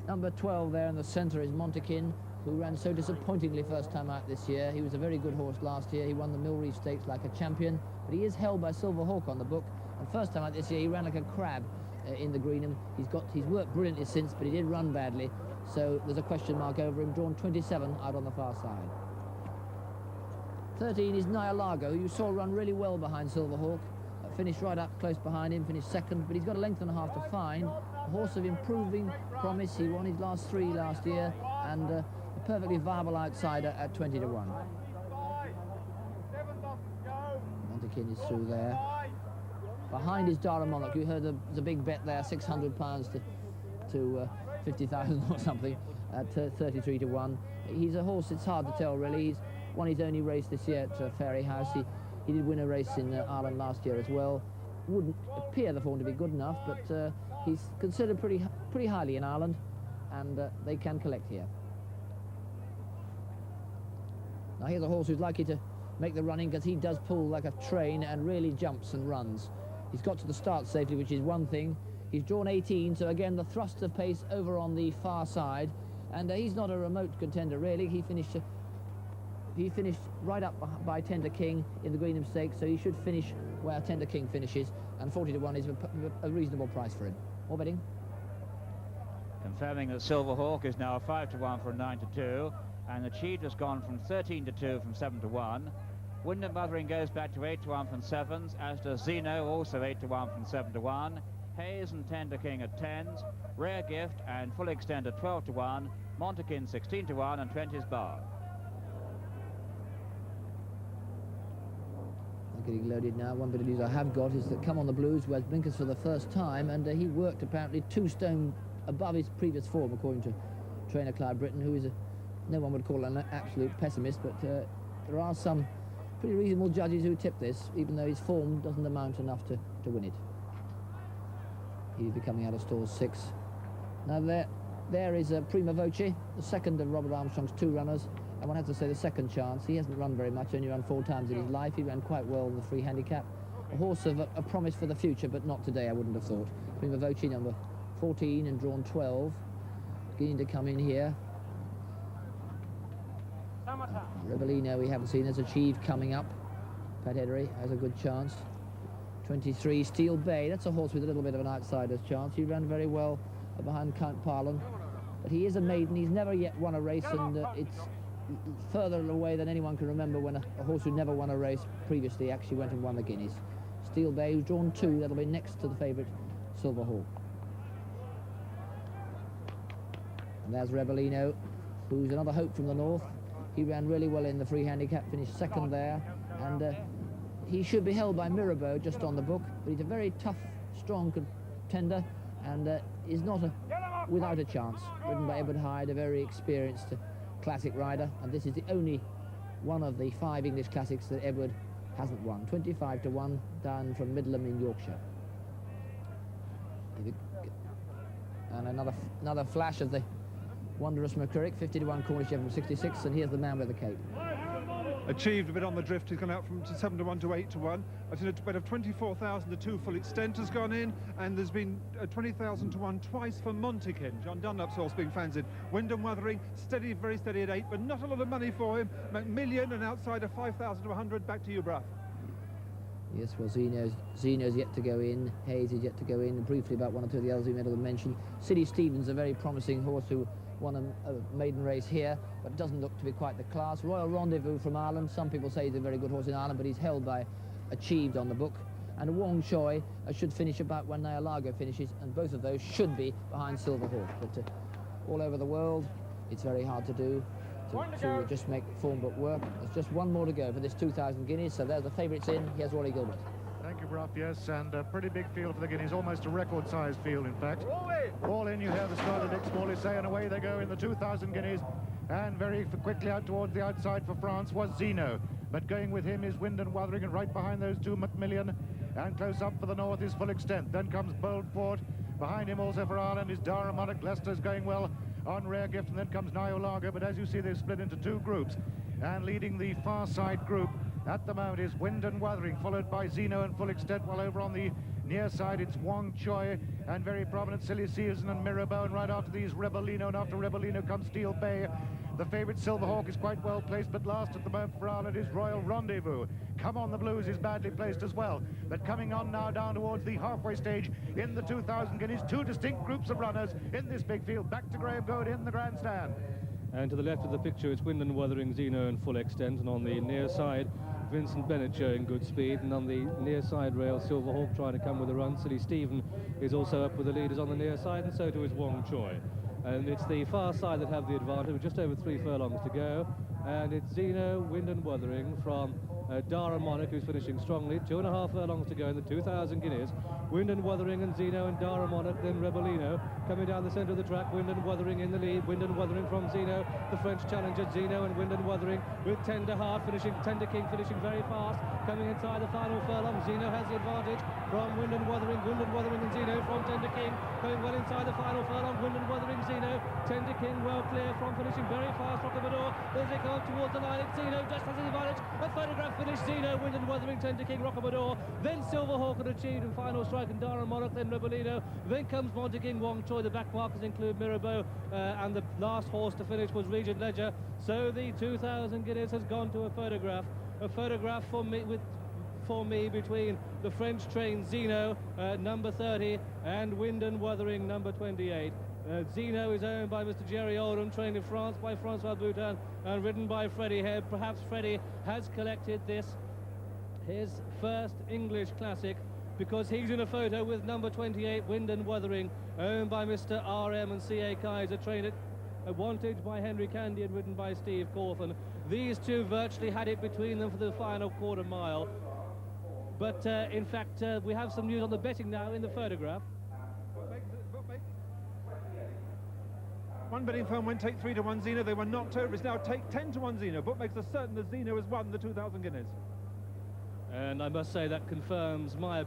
Number 12 there in the centre is Montekin, who ran so disappointingly first time out this year. He was a very good horse last year. He won the Mill Reef Stakes like a champion, but he is held by Silver Hawk on the book. And first time out this year, he ran like a crab in the Greenham. He's worked brilliantly since, but he did run badly. So there's a question mark over him, drawn 27 out on the far side. 13 is Nyalago, who you saw run really well behind Silver Hawk. Finished right up close behind him, finished second, but he's got a length and a half to find. A horse of improving promise. He won his last 3 last year, and a perfectly viable outsider at 20 to 1. Montekin is through there. Behind is Dara Monarch. You heard the big bet there, £600 to 50,000 or something at 33 to 1. He's a horse, it's hard to tell really. He's won his only race this year at Fairy House. He did win a race in Ireland last year as well. Wouldn't appear the form to be good enough, but he's considered pretty highly in Ireland, and they can collect here. Now here's a horse who's likely to make the running, because he does pull like a train and really jumps and runs. He's got to the start safely, which is one thing. He's drawn 18, so again the thrust of pace over on the far side, and he's not a remote contender really. He finished right up by Tender King in the Greenham Stakes, so he should finish where Tender King finishes, and 40 to 1 is a reasonable price for him. More betting? Confirming that Silver Hawk is now 5 to 1 from 9 to 2, and the Cheat has gone from 13 to 2 from 7 to 1. Wyndham Wuthering goes back to 8 to 1 from 7s, as does Zino, also 8 to 1 from 7 to 1. Hayes and Tender King at 10s, Rare Gift and Full Extent at 12 to 1, Montekin 16 to 1, and 20's Bar. Getting loaded now. One bit of news I have got is that Come on the Blues wears blinkers for the first time, and he worked apparently 2 stone above his previous form, according to trainer Clive Britton, who is no one would call an absolute pessimist, but there are some pretty reasonable judges who tip this, even though his form doesn't amount enough to win it. He's becoming out of stall 6. Now there is Prima Voce, the second of Robert Armstrong's 2 runners. And one has to say the second chance. He hasn't run very much, only run 4 times in his life. He ran quite well in the free handicap. A horse of a promise for the future, but not today, I wouldn't have thought. Prima Voce, number 14 and drawn 12. Beginning to come in here. Rebellino we haven't seen. There's Achieve coming up. Pat Edery has a good chance. 23, Steel Bay. That's a horse with a little bit of an outsider's chance. He ran very well behind Count Parlin. But he is a maiden. He's never yet won a race, and it's further away than anyone can remember when a horse who never won a race previously actually went and won the Guineas. Steel Bay, who's drawn 2, that'll be next to the favourite Silver Hawk. And there's Rebellino, who's another hope from the north. He ran really well in the free handicap, finished second there, and he should be held by Mirabeau just on the book, but he's a very tough, strong contender, and is not without a chance. Ridden by Edward Hyde, a very experienced classic rider, and this is the only one of the 5 English classics that Edward hasn't won. 25 to 1 down from Middleham in Yorkshire. And another flash of the wondrous McCurrick, 50 to 1 Cornish from 66, and here's the man with the cape. Achieved a bit on the drift. He's gone out from 7 to 1 to 8 to 1. I've seen a bet of 24,000 to 2 Full Extent has gone in, and there's been 20,000 to 1 twice for Montekin. John Dunlap's horse being fancied. Wyndham Wuthering, steady, very steady at 8, but not a lot of money for him. Macmillan, an outsider, 5,000 to 100. Back to you, Bruff. Yes, well, Zino's yet to go in. Hayes is yet to go in. Briefly about 1 or 2 of the others we might have mentioned. City Stevens, a very promising horse who won a maiden race here, but doesn't look to be quite the class. Royal Rendezvous from Ireland. Some people say he's a very good horse in Ireland, but he's held by Achieved on the book. And Wong Choi should finish about when Nyalago finishes, and both of those should be behind Silver Hawk. But all over the world, it's very hard to do, to just make form book work. There's just 1 more to go for this 2,000 guineas, so there's the favourites in. Here's Rory Gilbert. Thank you, Bruff, yes, and a pretty big field for the Guineas, almost a record-sized field, in fact. All in, you hear the start of Dick Smalley say, and away they go in the 2,000 Guineas, and very quickly out towards the outside for France was Zino, but going with him is Wyndham Wuthering, and right behind those 2, Macmillan, and close up for the north is Full Extent. Then comes Bold Port, behind him also for Ireland is Dara Monarch. Leicester's going well on Rare Gift, and then comes Nyalago, but as you see, they've split into 2 groups, and leading the far side group at the moment is Wyndham Wuthering, followed by Zino and Full Extent, while over on the Near side, it's Wong Choi and very prominent Silly Season and Mirabeau. And right after these, Rebellino. And after Rebellino comes Steel Bay. The favourite Silverhawk is quite well placed, but last at the moment for Ireland is Royal Rendezvous. Come On the Blues is badly placed as well. But coming on now down towards the halfway stage in the 2,000 guineas, two distinct groups of runners in this big field. Back to Graham Goad in the grandstand. And to the left of the picture, it's Wyndham, Wuthering, Zino in full extent, and on the near side, Vincent Bennett showing good speed, and on the near side rail, Silverhawk trying to come with a run. Silly Stephen is also up with the leaders on the near side, and so too is Wong Choi. And it's the far side that have the advantage, with just over 3 furlongs to go. And it's Zino, Wyndham, Wuthering from Dara Monarch, who's finishing strongly. 2.5 furlongs to go in the 2,000 guineas. Wyndham, Wuthering and Zino and Dara Monarch, then Rebellino coming down the centre of the track. Wyndham, Wuthering in the lead. Wyndham, Wuthering from Zino, the French challenger. Zino and Wyndham, Wuthering with Tender Heart finishing, Tender King finishing very fast, coming inside the final furlong. Zino has the advantage from Wyndham, Wuthering and Zino from Tender King, going well inside the final furlong. Wyndham, Wuthering, Zino, Tender King well clear from finishing very fast. Rockamador, as they come towards the line, it's Zino just has the advantage. A photograph finish, Zino, Wyndham, Wuthering, Tender King, Rockamador, then Silverhawk had achieved in final strike, and Dara Monarch, then Rebellino, then comes Monte King, Wong Choi. The back markers include Mirabeau, and the last horse to finish was Regent Ledger. So the 2,000 guineas has gone to a photograph for me between the French train Zino, number 30, and Wyndham, Wuthering, number 28. Zino is owned by Mr. Jerry Oldham, trained in France by Francois Boutin, and ridden by Freddie Head. Perhaps Freddie has collected this, his first English classic, because he's in a photo with number 28, Wyndham, Wuthering, owned by Mr. R.M. and C.A. Kaiser, trained at Wantage by Henry Candy and ridden by Steve Cawthon. These two virtually had it between them for the final quarter mile. But in fact, we have some news on the betting now in the photograph. One betting firm went take 3 to 1 Zino. They were knocked over. It's now take 10 to 1 Zino. Bookmakers are certain that Zino has won the 2,000 guineas. And I must say that confirms my opinion.